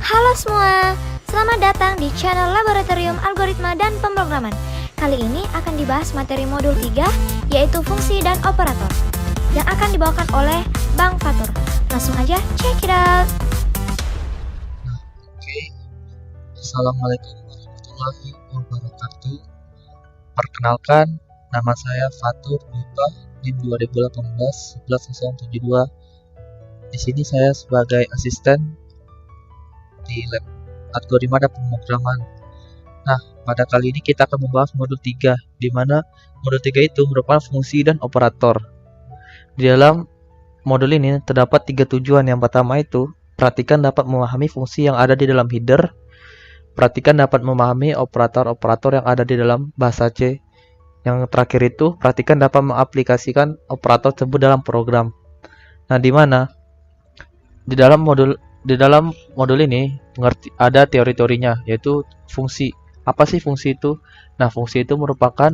Halo semua, selamat datang di channel Laboratorium Algoritma dan Pemrograman. Kali ini akan dibahas materi modul 3, yaitu fungsi dan operator, yang akan dibawakan oleh Bang Fatur. Langsung aja check it out. Oke. Assalamualaikum warahmatullahi wabarakatuh. Perkenalkan, nama saya Fatur Bipa, NIM 2018 11072. Di sini saya sebagai asisten di lab algoritma dan pemrograman. Nah, pada kali ini kita akan membahas modul 3, di mana modul 3 itu merupakan fungsi dan operator. Di dalam modul ini terdapat 3 tujuan. Yang pertama itu, perhatikan dapat memahami fungsi yang ada di dalam header. Perhatikan dapat memahami operator-operator yang ada di dalam bahasa C. Yang terakhir itu, perhatikan dapat mengaplikasikan operator tersebut dalam program. Nah, di mana di dalam modul ini ada teori-teorinya, yaitu fungsi. Apa sih fungsi itu? Nah, fungsi itu merupakan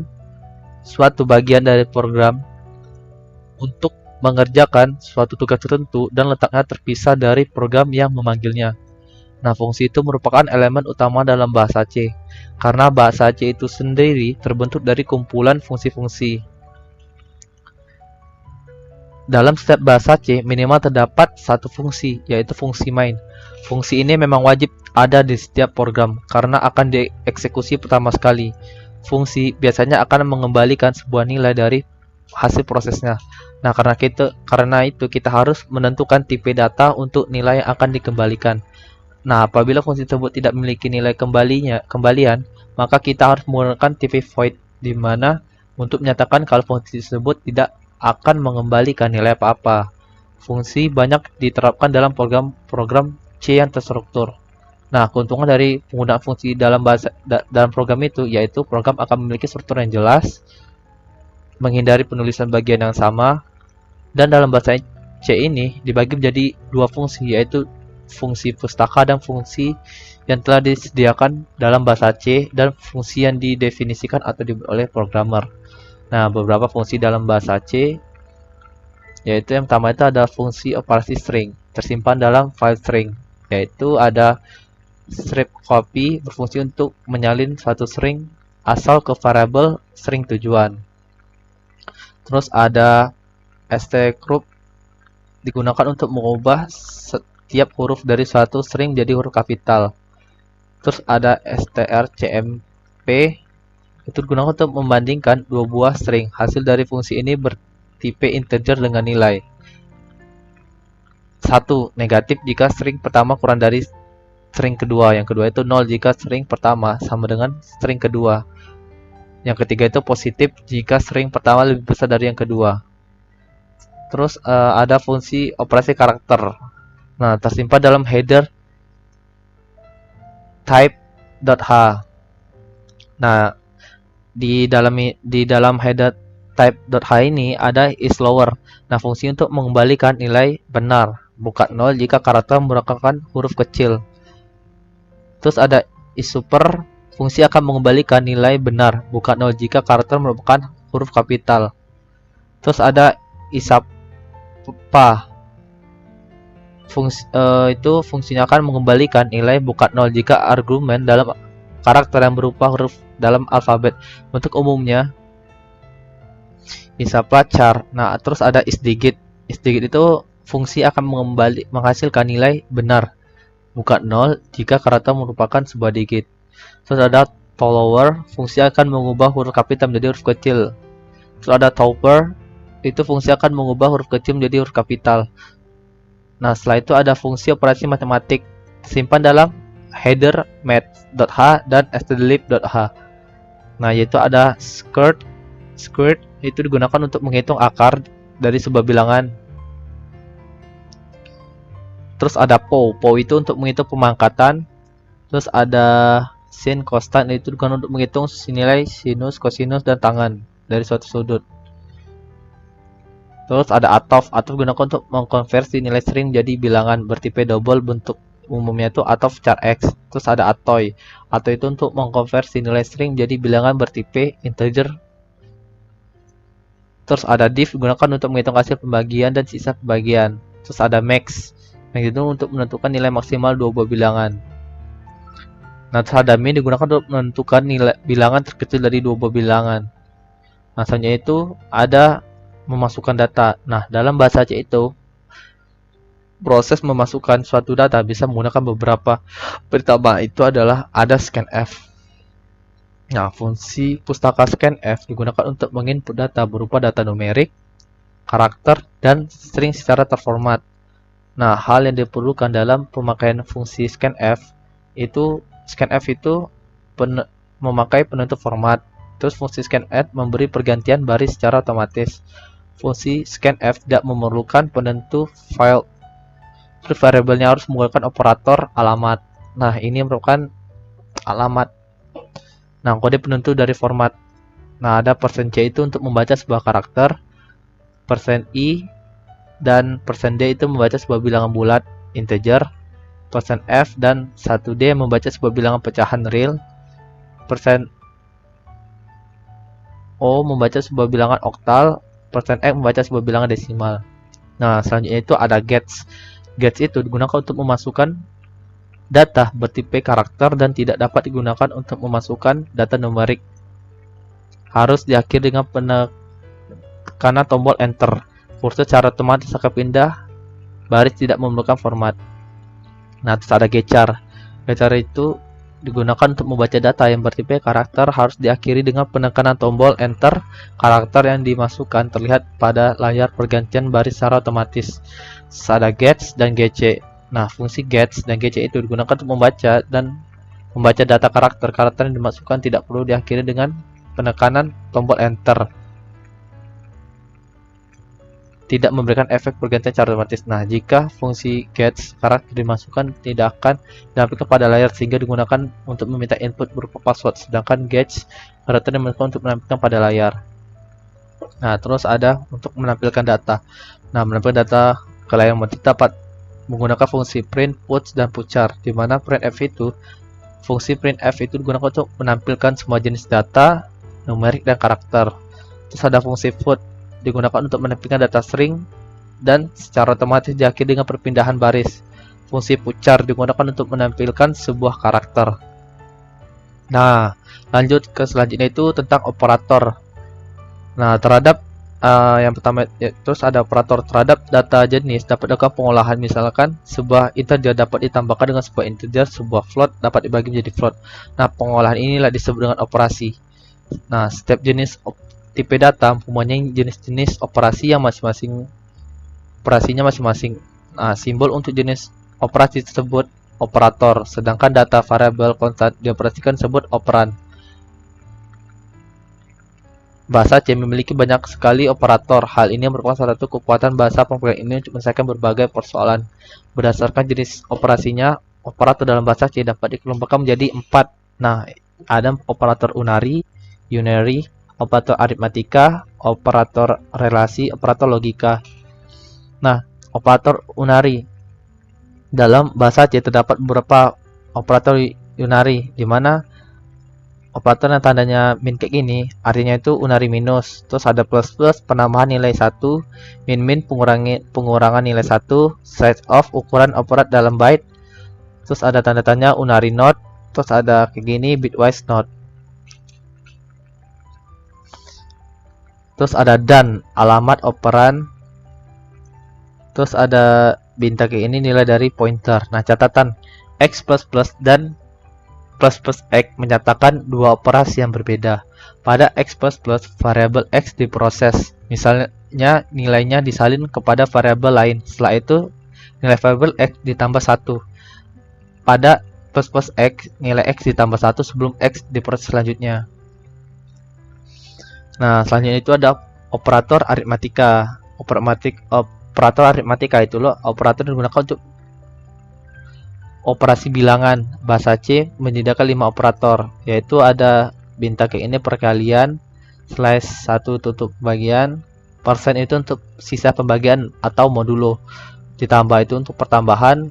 suatu bagian dari program untuk mengerjakan suatu tugas tertentu dan letaknya terpisah dari program yang memanggilnya. Nah, fungsi itu merupakan elemen utama dalam bahasa C, karena bahasa C itu sendiri terbentuk dari kumpulan fungsi-fungsi. Dalam setiap bahasa C, minimal terdapat satu fungsi, yaitu fungsi main. Fungsi ini memang wajib ada di setiap program, karena akan dieksekusi pertama sekali. Fungsi biasanya akan mengembalikan sebuah nilai dari hasil prosesnya. Nah, karena itu kita harus menentukan tipe data untuk nilai yang akan dikembalikan. Nah, apabila fungsi tersebut tidak memiliki nilai kembalian, maka kita harus menggunakan tipe void, di mana untuk menyatakan kalau fungsi tersebut tidak akan mengembalikan nilai apa-apa. Fungsi banyak diterapkan dalam program C yang terstruktur. Nah, keuntungan dari penggunaan fungsi dalam program itu, yaitu program akan memiliki struktur yang jelas, menghindari penulisan bagian yang sama, dan dalam bahasa C ini dibagi menjadi dua fungsi, yaitu fungsi pustaka dan fungsi yang telah disediakan dalam bahasa C, dan fungsi yang didefinisikan atau dibuat oleh programmer. Nah, beberapa fungsi dalam bahasa C, yaitu yang pertama itu ada fungsi operasi string, tersimpan dalam file string, yaitu ada strip copy, berfungsi untuk menyalin suatu string asal ke variabel string tujuan. Terus ada stgroup, digunakan untuk mengubah setiap huruf dari suatu string jadi huruf kapital. Terus ada strcmp, itu digunakan untuk membandingkan dua buah string. Hasil dari fungsi ini bertipe integer dengan nilai 1 negatif jika string pertama kurang dari string kedua. Yang kedua itu 0 jika string pertama sama dengan string kedua. Yang ketiga itu positif jika string pertama lebih besar dari yang kedua. Terus ada fungsi operasi karakter. Nah, tersimpan dalam header type.h. Nah, di dalam header type.h ini ada isLower. Nah, fungsi untuk mengembalikan nilai benar, bukan 0 jika karakter merupakan huruf kecil. Terus ada isSuper, fungsi akan mengembalikan nilai benar, bukan 0 jika karakter merupakan huruf kapital. Terus ada isAppa, fungsinya akan mengembalikan nilai bukan 0 jika argumen dalam karakter yang berupa huruf dalam alfabet. Bentuk umumnya isAppa char. Nah, terus ada isDigit. IsDigit itu fungsi akan menghasilkan nilai benar, bukan 0 jika karakter merupakan sebuah digit. Terus ada tolower, fungsi akan mengubah huruf kapital menjadi huruf kecil. Terus ada topper, itu fungsi akan mengubah huruf kecil menjadi huruf kapital. Nah, setelah itu ada fungsi operasi matematik, simpan dalam header math.h dan stdlib.h. Nah, yaitu ada squirt. Squirt itu digunakan untuk menghitung akar dari sebuah bilangan. Terus ada pow. Pow itu untuk menghitung pemangkatan. Terus ada sin, costan, itu digunakan untuk menghitung nilai sinus, kosinus, dan tangan dari suatu sudut. Terus ada atof. Atof digunakan untuk mengkonversi nilai string jadi bilangan bertipe double, bentuk umumnya itu atof char x. Terus ada atoy. Atoy itu untuk mengkonversi nilai string jadi bilangan bertipe integer. Terus ada div, digunakan untuk menghitung hasil pembagian dan sisa pembagian. Terus ada max. Yang itu untuk menentukan nilai maksimal dua buah bilangan. Nah, terus ada min digunakan untuk menentukan nilai bilangan terkecil dari dua buah bilangan. Nah, selanjutnya itu ada memasukkan data. Nah, dalam bahasa C itu proses memasukkan suatu data bisa menggunakan beberapa. Pertama itu adalah ada scanf. Nah, fungsi pustaka scanf digunakan untuk menginput data berupa data numerik, karakter, dan string secara terformat. Nah, hal yang diperlukan dalam pemakaian fungsi scanf itu memakai penentu format. Terus fungsi scanf memberi pergantian baris secara otomatis. Fungsi scanf tidak memerlukan penentu file. Terus variabelnya harus menggunakan operator alamat. Nah, ini merupakan alamat. Nah, kode penentu dari format. Nah, ada %c itu untuk membaca sebuah karakter, %i dan %d itu membaca sebuah bilangan bulat integer, %f dan 1d membaca sebuah bilangan pecahan real, %o membaca sebuah bilangan oktal, %x membaca sebuah bilangan desimal. Nah, selanjutnya itu ada gets. Gets itu digunakan untuk memasukkan data bertipe karakter dan tidak dapat digunakan untuk memasukkan data numerik. Harus diakhiri dengan penekanan tombol enter. Kursor secara otomatis akan pindah baris tidak memerlukan format. Nah, terus ada gecar. Gecar itu digunakan untuk membaca data yang bertipe karakter, harus diakhiri dengan penekanan tombol enter. Karakter yang dimasukkan terlihat pada layar pergantian baris secara otomatis. Terus ada gets dan gc. Nah, fungsi gets dan gc itu digunakan untuk membaca data karakter. Karakter yang dimasukkan tidak perlu diakhiri dengan penekanan tombol enter. Tidak memberikan efek pergantian secara otomatis. Nah, jika fungsi gets karakter dimasukkan tidak akan ditampilkan pada layar sehingga digunakan untuk meminta input berupa password. Sedangkan gets karakter dimasukkan untuk menampilkan pada layar. Nah, terus ada untuk menampilkan data. Nah, menampilkan data ke layar dapat menggunakan fungsi print, puts, dan puchar. Di mana fungsi printf itu digunakan untuk menampilkan semua jenis data, numerik, dan karakter. Terus ada fungsi put digunakan untuk menampilkan data string dan secara otomatis diakhiri dengan perpindahan baris. Fungsi puchar digunakan untuk menampilkan sebuah karakter. Nah, lanjut ke selanjutnya itu tentang operator. Nah, terhadap yang pertama terus ada operator terhadap data jenis dapat dilakukan pengolahan. Misalkan sebuah integer dapat ditambahkan dengan sebuah integer, sebuah float dapat dibagi menjadi float. Nah, pengolahan inilah disebut dengan operasi. Nah, setiap jenis tipe data mempunyai jenis-jenis operasi yang operasinya masing-masing. Nah, simbol untuk jenis operasi tersebut operator, sedangkan data variabel konstan dioperasikan disebut operan. Bahasa C memiliki banyak sekali operator. Hal ini merupakan salah satu kekuatan bahasa pemrograman ini untuk menyelesaikan berbagai persoalan. Berdasarkan jenis operasinya, operator dalam bahasa C dapat dikelompokkan menjadi 4. Nah, ada operator unary, operator aritmatika, operator relasi, operator logika. Nah, operator unary. Dalam bahasa C terdapat beberapa operator unary, di mana operator yang tandanya min kayak gini, artinya itu unary minus. Terus ada plus plus penambahan nilai 1, min min pengurangan nilai 1, size of ukuran operat dalam byte. Terus ada tanda tanya unary not. Terus ada kayak gini bitwise not. Terus ada dan alamat operan. Terus ada bintang kayak ini nilai dari pointer. Nah, catatan x plus plus dan plus plus x menyatakan dua operasi yang berbeda. Pada x plus plus, variabel x diproses. Misalnya nilainya disalin kepada variabel lain. Setelah itu nilai variabel x ditambah 1. Pada plus plus x, nilai x ditambah 1 sebelum x diproses selanjutnya. Nah, selanjutnya itu ada operator aritmatika. Operator aritmatika itu loh operator yang digunakan untuk operasi bilangan. Bahasa C menyediakan 5 operator, yaitu ada bintang kayak ini perkalian, slash 1 tutup bagian, persen itu untuk sisa pembagian atau modulo, ditambah itu untuk pertambahan,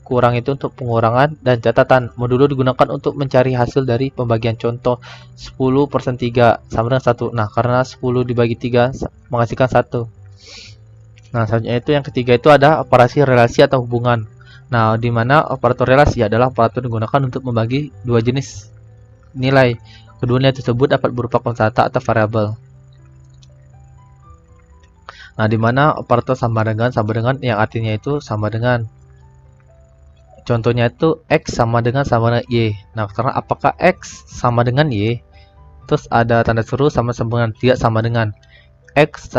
kurang itu untuk pengurangan, dan catatan modulo digunakan untuk mencari hasil dari pembagian. Contoh 10/3 sama dengan 1. Nah, karena 10 dibagi 3 menghasilkan 1. Nah, selanjutnya itu yang ketiga itu ada operasi relasi atau hubungan. Nah, di mana operator relasi adalah operator digunakan untuk membagi dua jenis nilai. Kedua nilai tersebut dapat berupa konstanta atau variabel. Nah, di mana operator sama dengan yang artinya itu sama dengan. Contohnya itu X sama dengan Y. Nah, karena apakah X sama dengan Y? Terus ada tanda seru sama dengan tidak sama dengan. X